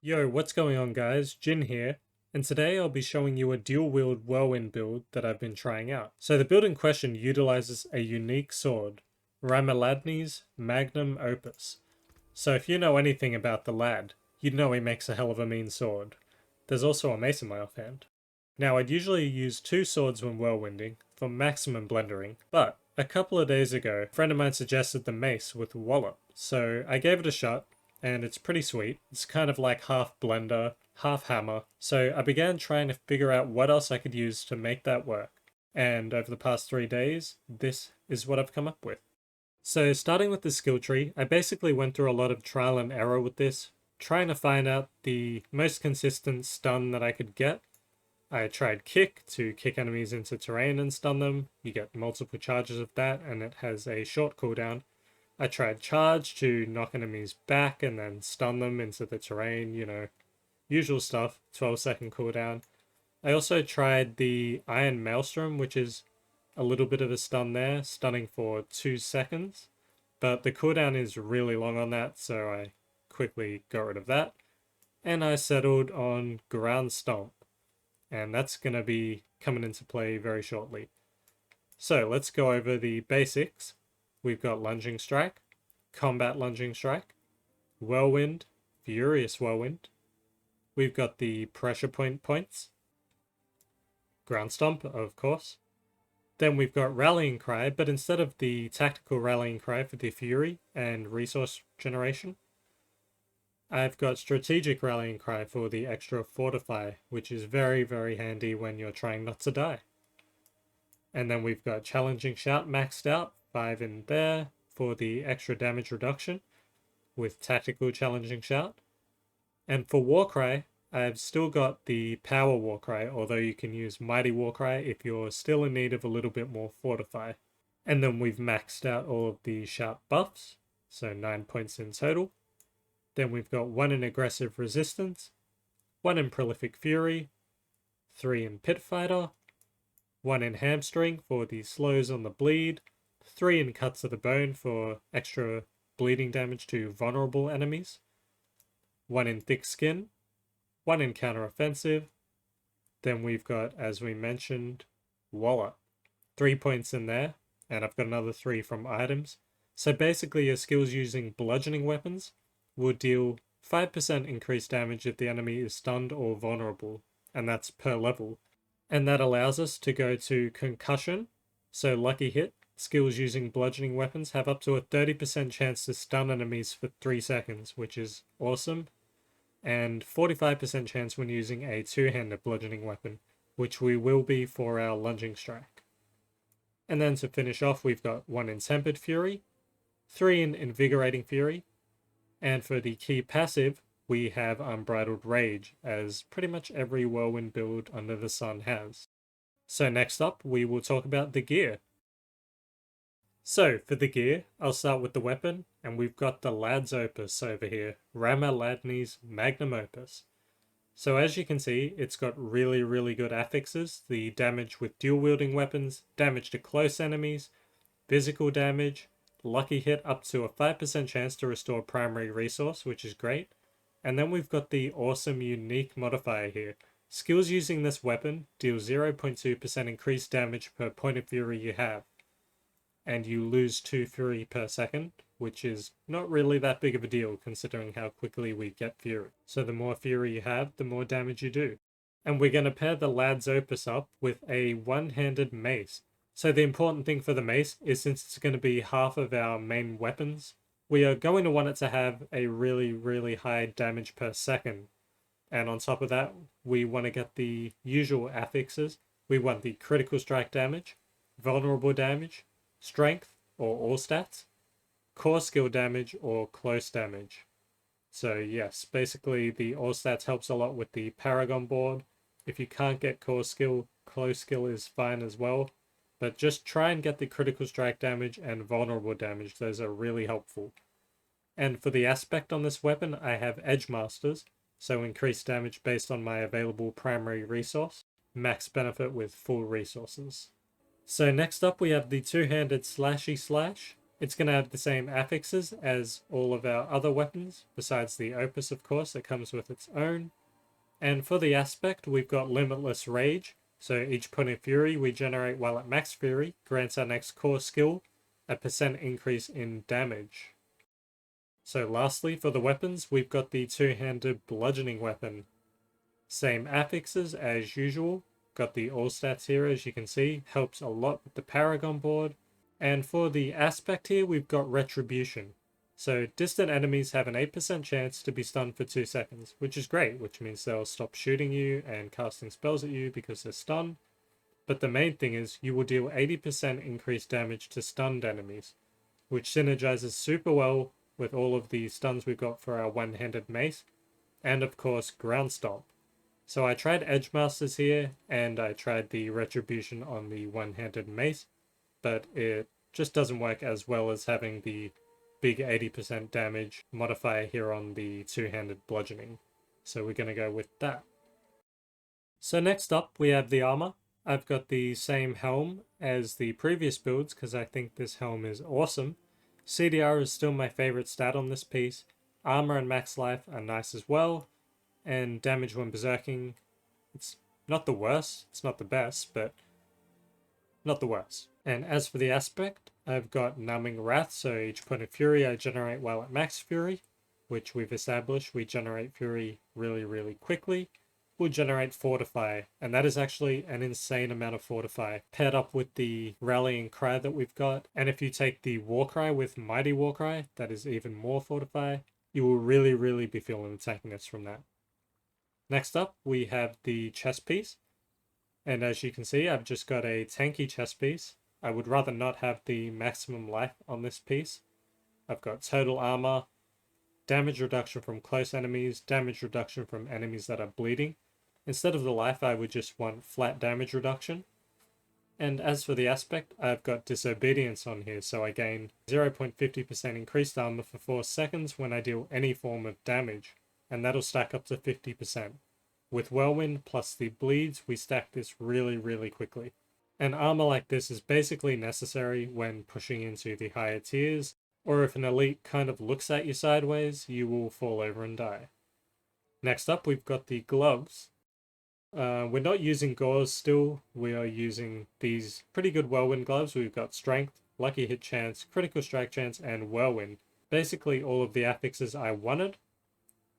Yo, what's going on guys? Jin here, and today I'll be showing you a dual wield whirlwind build that I've been trying out. So the build in question utilizes a unique sword, Ramaladni's Magnum Opus. So if you know anything about the lad, you'd know he makes a hell of a mean sword. There's also a mace in my offhand. Now I'd usually use two swords when whirlwinding for maximum blendering, but a couple of days ago, a friend of mine suggested the mace with wallop, so I gave it a shot and it's pretty sweet. It's kind of like half blender, half hammer. So I began trying to figure out what else I could use to make that work. And over the past 3 days, this is what I've come up with. So starting with the skill tree, I basically went through a lot of trial and error with this, trying to find out the most consistent stun that I could get. I tried kick to kick enemies into terrain and stun them. You get multiple charges of that and it has a short cooldown. I tried charge to knock enemies back and then stun them into the terrain, usual stuff, 12-second cooldown. I also tried the Iron Maelstrom, which is a little bit of a stun there, stunning for 2 seconds, but the cooldown is really long on that, so I quickly got rid of that. And I settled on Ground Stomp, and that's going to be coming into play very shortly. So let's go over the basics. We've got Lunging Strike, Combat Lunging Strike, Whirlwind, Furious Whirlwind. We've got the Pressure Point points, Ground Stomp, of course. Then we've got Rallying Cry, but instead of the tactical Rallying Cry for the Fury and resource generation, I've got Strategic Rallying Cry for the extra Fortify, which is very, very handy when you're trying not to die. And then we've got Challenging Shout maxed out, 5 in there for the extra damage reduction with Tactical Challenging Shout. And for Warcry, I've still got the Power Warcry, although you can use Mighty Warcry if you're still in need of a little bit more Fortify. And then we've maxed out all of the Shout buffs, so 9 points in total. Then we've got 1 in Aggressive Resistance, 1 in Prolific Fury, 3 in Pit Fighter, 1 in Hamstring for the slows on the bleed, 3 in Cuts of the Bone for extra bleeding damage to vulnerable enemies, 1 in Thick Skin, 1 in Counter Offensive. Then we've got, as we mentioned, Wallop. 3 points in there, and I've got another 3 from items. So basically your skills using bludgeoning weapons will deal 5% increased damage if the enemy is stunned or vulnerable, and that's per level. And that allows us to go to Concussion, so Lucky Hit. Skills using bludgeoning weapons have up to a 30% chance to stun enemies for 3 seconds, which is awesome. And 45% chance when using a two-handed bludgeoning weapon, which we will be for our Lunging Strike. And then to finish off, we've got 1 in Tempered Fury, 3 in Invigorating Fury, and for the key passive, we have Unbridled Rage, as pretty much every Whirlwind build under the sun has. So next up, we will talk about the gear. So for the gear, I'll start with the weapon, and we've got the Lad's Opus over here, Ramaladni's Magnum Opus. So as you can see, it's got really, really good affixes, the damage with dual wielding weapons, damage to close enemies, physical damage, lucky hit up to a 5% chance to restore primary resource, which is great. And then we've got the awesome unique modifier here. Skills using this weapon deal 0.2% increased damage per point of fury you have. And you lose 2 fury per second, which is not really that big of a deal considering how quickly we get fury. So the more fury you have, the more damage you do. And we're going to pair the Lad's Opus up with a one-handed mace. So the important thing for the mace is, since it's going to be half of our main weapons, we are going to want it to have a really, really high damage per second. And on top of that, we want to get the usual affixes. We want the critical strike damage, vulnerable damage, strength or all stats, core skill damage or close damage. So yes, basically the all stats helps a lot with the Paragon board. If you can't get core skill, close skill is fine as well. But just try and get the critical strike damage and vulnerable damage. Those are really helpful. And for the aspect on this weapon, I have Edge Masters, so increased damage based on my available primary resource, max benefit with full resources. So next up we have the two-handed Slashy Slash. It's going to have the same affixes as all of our other weapons, besides the Opus, of course, that comes with its own. And for the aspect, we've got Limitless Rage. So each point of fury we generate while at max fury grants our next core skill a % increase in damage. So lastly, for the weapons, we've got the two-handed bludgeoning weapon. Same affixes as usual. Got the all stats here, as you can see. Helps a lot with the Paragon board. And for the aspect here, we've got Retribution. So distant enemies have an 8% chance to be stunned for 2 seconds, which is great, which means they'll stop shooting you and casting spells at you because they're stunned. But the main thing is you will deal 80% increased damage to stunned enemies, which synergizes super well with all of the stuns we've got for our one-handed mace, and of course Ground Stomp. So I tried Edge Masters here, and I tried the Retribution on the one-handed mace, but it just doesn't work as well as having the big 80% damage modifier here on the two-handed bludgeoning. So we're going to go with that. So next up we have the armor. I've got the same helm as the previous builds because I think this helm is awesome. CDR is still my favorite stat on this piece. Armor and max life are nice as well. And damage when berserking, it's not the worst, it's not the best, but not the worst. And as for the aspect, I've got Numbing Wrath, so each point of fury I generate while at max fury, which we've established we generate fury really quickly. We'll generate Fortify, and that is actually an insane amount of Fortify, paired up with the Rallying Cry that we've got. And if you take the Warcry with Mighty Warcry, that is even more Fortify. You will really be feeling the tankiness from that. Next up, we have the chest piece. And as you can see, I've just got a tanky chest piece. I would rather not have the maximum life on this piece. I've got total armor, damage reduction from close enemies, damage reduction from enemies that are bleeding. Instead of the life, I would just want flat damage reduction. And as for the aspect, I've got Disobedience on here, so I gain 0.50% increased armor for 4 seconds when I deal any form of damage, and that'll stack up to 50%. With Whirlwind plus the bleeds, we stack this really quickly. And armor like this is basically necessary when pushing into the higher tiers, or if an elite kind of looks at you sideways, you will fall over and die. Next up, we've got the gloves. We're not using gauze still, we are using these pretty good Whirlwind gloves. We've got Strength, Lucky Hit Chance, Critical Strike Chance, and Whirlwind. Basically all of the affixes I wanted.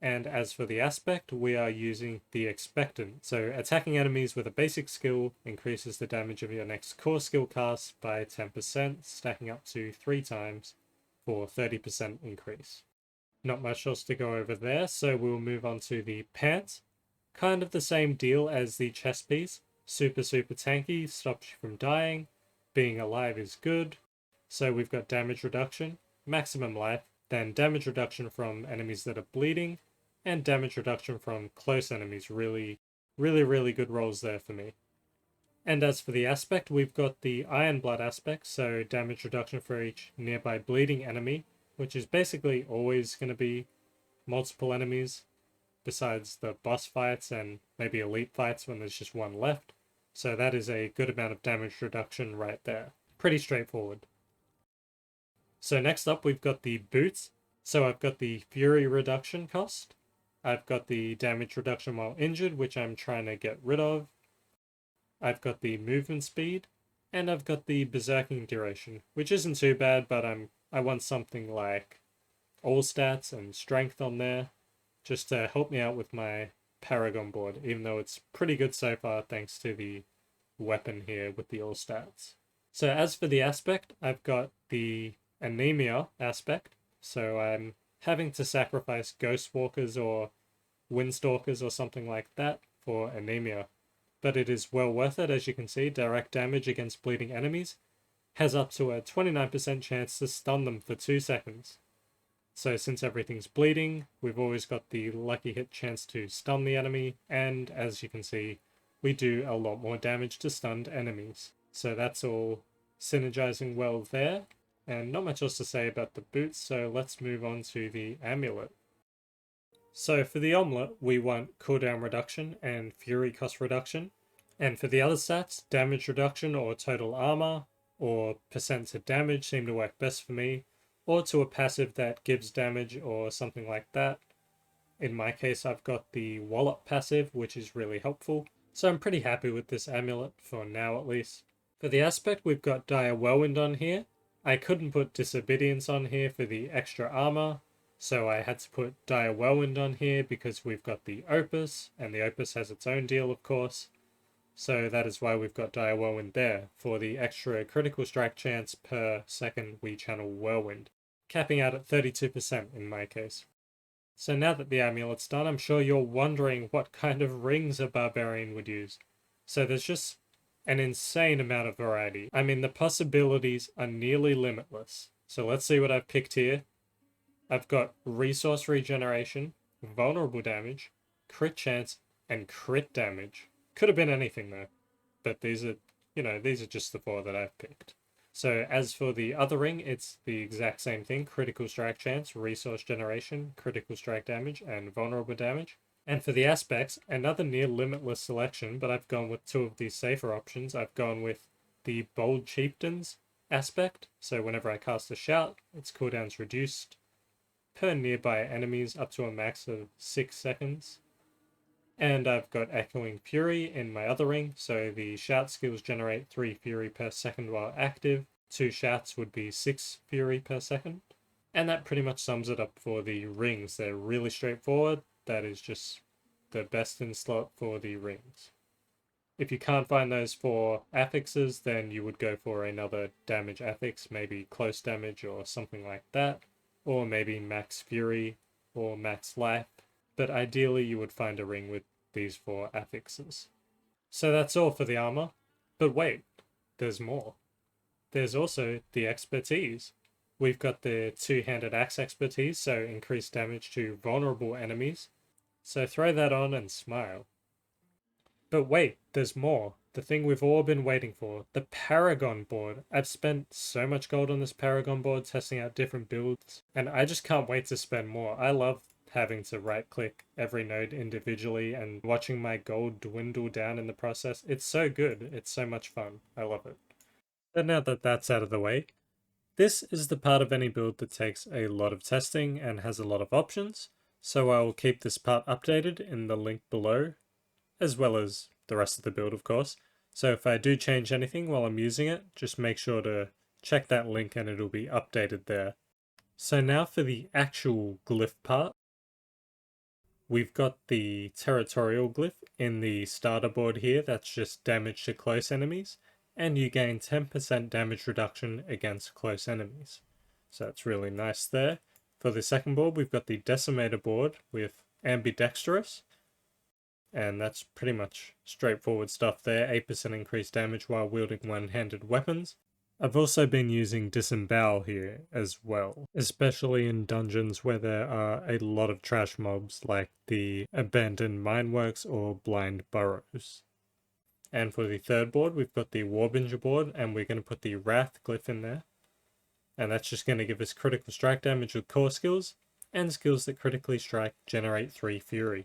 And as for the aspect, we are using the Expectant. So attacking enemies with a basic skill increases the damage of your next core skill cast by 10%, stacking up to 3 times for 30% increase. Not much else to go over there, so we'll move on to the pants. Kind of the same deal as the chest piece. Super tanky, stops you from dying. Being alive is good. So we've got damage reduction, maximum life, then damage reduction from enemies that are bleeding, and damage reduction from close enemies. Really good rolls there for me. And as for the aspect, we've got the Iron Blood aspect, so damage reduction for each nearby bleeding enemy, which is basically always going to be multiple enemies, besides the boss fights and maybe elite fights when there's just one left. So that is a good amount of damage reduction right there. Pretty straightforward. So next up we've got the boots. So I've got the Fury reduction cost. I've got the damage reduction while injured, which I'm trying to get rid of. I've got the movement speed, and I've got the berserking duration, which isn't too bad, but I want something like all stats and strength on there, just to help me out with my Paragon board, even though it's pretty good so far thanks to the weapon here with the all stats. So as for the aspect, I've got the anemia aspect, so I'm having to sacrifice Ghost Walkers or Windstalkers or something like that for anemia. But it is well worth it. As you can see, direct damage against bleeding enemies has up to a 29% chance to stun them for 2 seconds. So since everything's bleeding, we've always got the lucky hit chance to stun the enemy, and as you can see, we do a lot more damage to stunned enemies. So that's all synergizing well there, and not much else to say about the boots, so let's move on to the amulet. So for the omelet, we want cooldown reduction and fury cost reduction. And for the other stats, damage reduction or total armor, or percent to damage seem to work best for me, or to a passive that gives damage or something like that. In my case, I've got the Wallop passive, which is really helpful, so I'm pretty happy with this amulet, for now at least. For the aspect, we've got Dire Whirlwind on here. I couldn't put Disobedience on here for the extra armor, so I had to put Dire Whirlwind on here because we've got the Opus, and the Opus has its own deal, of course. So that is why we've got Dire Whirlwind there, for the extra critical strike chance per second we channel Whirlwind, capping out at 32% in my case. So now that the amulet's done, I'm sure you're wondering what kind of rings a barbarian would use. So there's just an insane amount of variety. I mean, the possibilities are nearly limitless. So let's see what I've picked here. I've got resource regeneration, vulnerable damage, crit chance, and crit damage. Could have been anything though, but these are just the 4 that I've picked. So as for the other ring, it's the exact same thing: critical strike chance, resource generation, critical strike damage, and vulnerable damage. And for the aspects, another near limitless selection, but I've gone with 2 of these safer options. I've gone with the Bold Chieftain's aspect, so whenever I cast a shout, its cooldown's reduced per nearby enemies up to a max of 6 seconds. And I've got Echoing Fury in my other ring, so the shout skills generate 3 fury per second while active. 2 shouts would be 6 fury per second. And that pretty much sums it up for the rings. They're really straightforward. That is just the best in slot for the rings. If you can't find those for affixes, then you would go for another damage affix, maybe close damage or something like that. Or maybe max fury or max life. But ideally you would find a ring with these 4 affixes. So that's all for the armor. But wait, there's more. There's also the expertise. We've got the 2-handed axe expertise, so increased damage to vulnerable enemies. So throw that on and smile. But wait, there's more. The thing we've all been waiting for, the Paragon board. I've spent so much gold on this Paragon board testing out different builds, and I just can't wait to spend more. I love having to right click every node individually and watching my gold dwindle down in the process. It's so good. It's so much fun. I love it. But now that that's out of the way, this is the part of any build that takes a lot of testing and has a lot of options, so I will keep this part updated in the link below, as well as the rest of the build, of course. So if I do change anything while I'm using it, just make sure to check that link and it'll be updated there. So now for the actual glyph part. We've got the territorial glyph in the starter board here, that's just damage to close enemies, and you gain 10% damage reduction against close enemies. So that's really nice there. For the second board, we've got the decimator board with ambidextrous, and that's pretty much straightforward stuff there. 8% increased damage while wielding one-handed weapons. I've also been using Disembowel here as well, especially in dungeons where there are a lot of trash mobs like the Abandoned Mineworks or Blind Burrows. And for the third board, we've got the Warbinger board, and we're going to put the Wrath glyph in there. And that's just going to give us critical strike damage with core skills, and skills that critically strike generate 3 fury.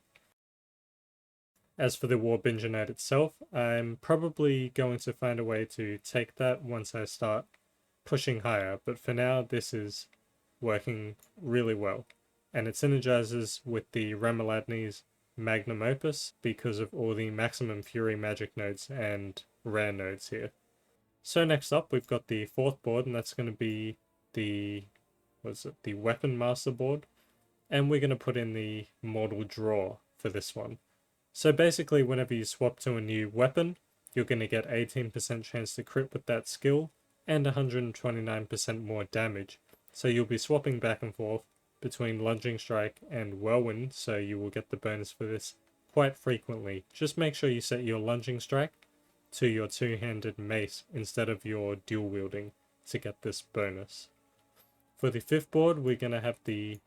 As for the Warbinger node itself, I'm probably going to find a way to take that once I start pushing higher, but for now this is working really well. And it synergizes with the Ramaladni's Magnum Opus because of all the maximum fury magic nodes and rare nodes here. So next up we've got the 4th board, and that's going to be the Weapon Master board. And we're going to put in the Mortal Draw for this one. So basically, whenever you swap to a new weapon, you're going to get 18% chance to crit with that skill, and 129% more damage. So you'll be swapping back and forth between Lunging Strike and Whirlwind, so you will get the bonus for this quite frequently. Just make sure you set your Lunging Strike to your 2-handed mace instead of your dual wielding to get this bonus. For the 5th board, we're going to have the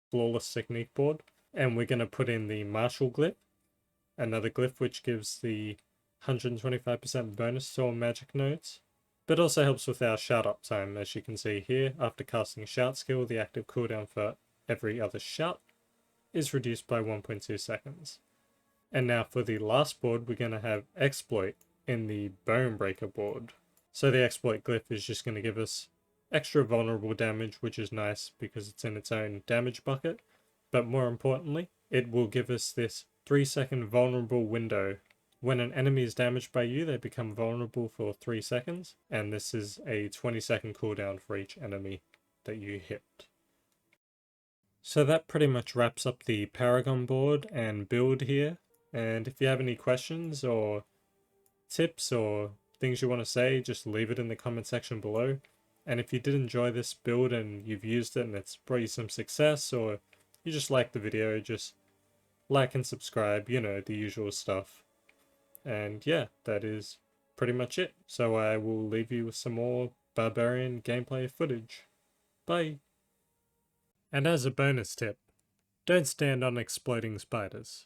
Flawless Technique board, and we're going to put in the Martial Glyph, another glyph which gives the 125% bonus to all magic nodes, but also helps with our shout up time. As you can see here, after casting a shout skill, the active cooldown for every other shout is reduced by 1.2 seconds. And now for the last board, we're going to have Exploit in the Bonebreaker board. So the exploit glyph is just going to give us extra vulnerable damage, which is nice because it's in its own damage bucket. But more importantly, it will give us this 3-second vulnerable window. When an enemy is damaged by you, they become vulnerable for 3 seconds, and this is a 20-second cooldown for each enemy that you hit. So that pretty much wraps up the Paragon board and build here. And if you have any questions or tips or things you want to say, just leave it in the comment section below. And if you did enjoy this build and you've used it and it's brought you some success, or you just like the video, just like and subscribe, you know, the usual stuff. And yeah, that is pretty much it. So I will leave you with some more barbarian gameplay footage. Bye! And as a bonus tip, don't stand on exploding spiders.